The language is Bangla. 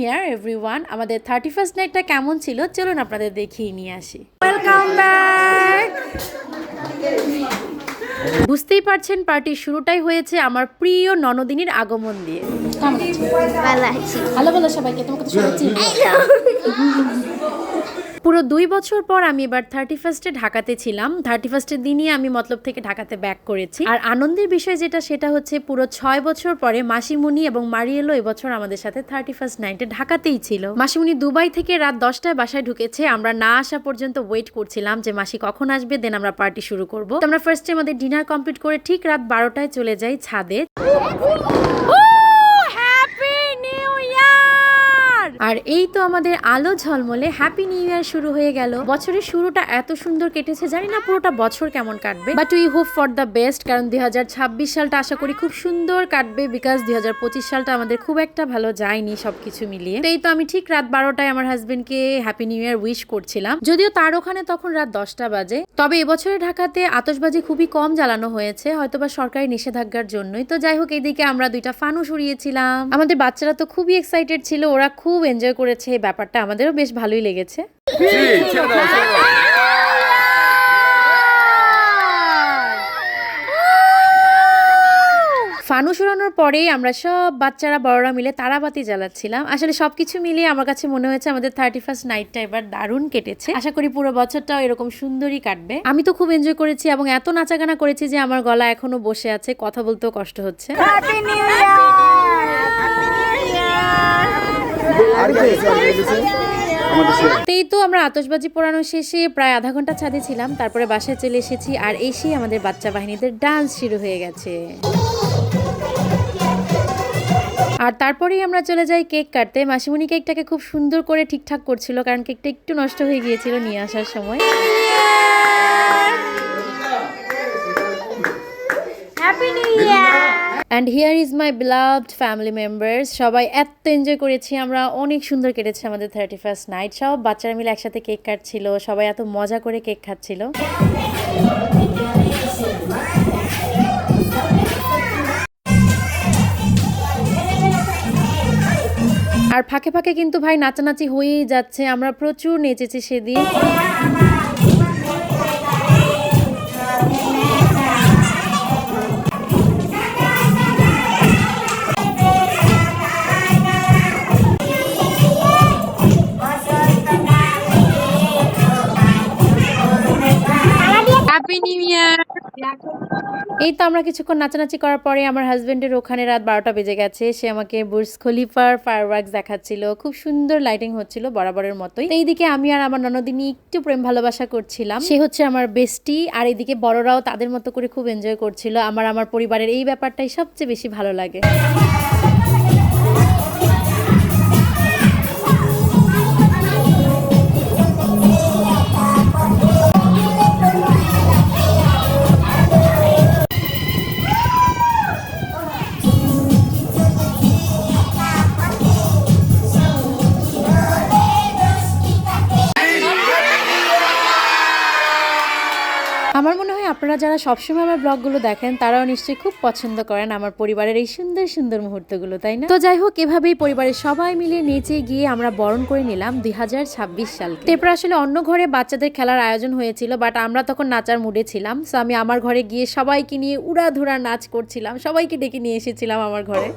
Here everyone. আমাদের 31st নাইটটা কেমন ছিল চলুন আপনাদের দেখিয়ে নিয়ে আসি। Welcome back. বুঝতেই পারছেন পার্টির শুরুটাই হয়েছে আমার প্রিয় ননদিনীর আগমন দিয়ে। কেমন আছো? ভালো আছি। ভালো বলো সবাইকে, তোমাকে তো সবাই চিনি। পুরো 2 বছর পর আমি এবার 31স্টে ঢাকাতে ছিলাম। 31স্টের দিনই আমি মতলব থেকে ঢাকাতে ব্যাক করেছি। আর আনন্দের বিষয় সেটা হচ্ছে পুরো 6 বছর পরে মাসিমণি এবং মারিয়েলো এবছর আমাদের সাথে 31st নাইটে ঢাকাতেই ছিল। মাসিমণি দুবাই থেকে রাত 10টায় বাসায় ঢুকেছে। আমরা না আসা পর্যন্ত ওয়েট করছিলাম যে মাসি কখন আসবে, দেন আমরা পার্টি শুরু করব। তো আমরা ফার্স্টে আমাদের ডিনার কমপ্লিট করে ঠিক রাত 12টায় চলে যাই ছাদে। আর এই তো আমাদের আলো ঝলমলে হ্যাপি নিউ ইয়ার শুরু হয়ে গেল। বছরের শুরুটা এত সুন্দর কেটেছে, জানি না পুরোটা বছর কেমন কাটবে, but we hope for the best. কারণ 2026 সালটা আশা করি খুব সুন্দর কাটবে, বিকজ 2025 সালটা আমাদের খুব একটা ভালো যায়নি সবকিছু মিলিয়ে। তো এই তো আমি ঠিক রাত 12টায় আমার হাজবেন্ডকে হ্যাপি নিউ ইয়ার উইশ করছিলাম, যদিও তার ওখানে তখন রাত 10টা বাজে। তবে এবছরে ঢাকাতে আতশবাজি খুবই কম জ্বালানো হয়েছে, হয়তোবা সরকারি নিষেধাজ্ঞার জন্যই। তো যাই হোক, এইদিকে আমরা 2টা ফানুস উড়িয়েছিলাম। আমাদের বাচ্চারা তো খুবই এক্সাইটেড ছিল, ওরা খুব এনজয় করেছে এই ব্যাপারটা, আমাদেরও বেশ ভালোই লেগেছে। ফানুস উড়ানোর পরেই আমরা সব বাচ্চারা বড়রা মিলে তারাবাতি জ্বালাচ্ছিলাম। আসলে সবকিছু মিলিয়ে আমার কাছে মনে হয়েছে আমাদের 31st নাইটটা এবার দারুণ কেটেছে। আশা করি পুরো বছরটাও এরকম সুন্দরই কাটবে। আমি তো খুব এনজয় করেছি এবং এত নাচাগানা করেছি যে আমার গলা এখনো বসে আছে, কথা বলতেও কষ্ট হচ্ছে। এই তো আমরা আতশবাজি পোড়ানো শেষে প্রায় আধা ঘন্টা ছাদে ছিলাম, তারপরে বাসায় চলে এসেছি। আর এসেই আমাদের বাচ্চা বাহিনীদের ডান্স শুরু হয়ে গেছে। আর তারপরেই আমরা চলে যাই কেক কাটতে। মাসিমণি কেকটাকে খুব সুন্দর করে ঠিকঠাক করছিল, কারণ কেকটা একটু নষ্ট হয়ে গিয়েছিল নিয়ে আসার সময়। Happy new year. And here is my beloved family members. সবাই এত এনজয় করেছি আমরা, অনেক সুন্দর কেটেছে আমাদের 31st নাইট। সব বাচ্চারা মিলে একসাথে কেক কাটছিল, সবাই এত মজা করে কেক খাচ্ছিল। আর ফাঁকে ফাঁকে কিন্তু ভাই নাচানাচি হয়েই যাচ্ছে, আমরা প্রচুর নেচেছি সেদিন। Happy new year. এই তো আমরা কিছুক্ষণ নাচানাচি করার পরে আমার হাজবেন্ডের ওখানে রাত 12টা বেজে গেছে। সে আমাকে বুর্জ খলিফার ফায়ারওয়ার্কস দেখাচ্ছিল, খুব সুন্দর লাইটিং হচ্ছিল বরাবরের মতোই। এইদিকে আমি আর আমার ননদিনী একটু প্রেম ভালোবাসা করছিলাম, সে হচ্ছে আমার বেস্টি। আর এইদিকে বড়রাও তাদের মতো করে খুব এনজয় করছিল। আমার পরিবারের এই ব্যাপারটাই সবচেয়ে বেশি ভালো লাগে। আমার মনে হয় আপনারা যারা সবসময় আমার ব্লগগুলো দেখেন তারাও নিশ্চয়ই খুব পছন্দ করেন আমার পরিবারের এই সুন্দর সুন্দর মুহূর্তগুলো, তাই না? তো যাই হোক, এভাবেই পরিবারের সবাই মিলে নেচে গিয়ে আমরা বরণ করে নিলাম 2026 সালকে। এরপর আসলে অন্য ঘরে বাচ্চাদের খেলার আয়োজন হয়েছিল, বাট আমরা তখন নাচার মুডে ছিলাম। সো আমি আমার ঘরে গিয়ে সবাইকে নিয়ে উড়াধুরা নাচ করছিলাম, সবাইকে ডেকে নিয়ে এসেছিলাম আমার ঘরে।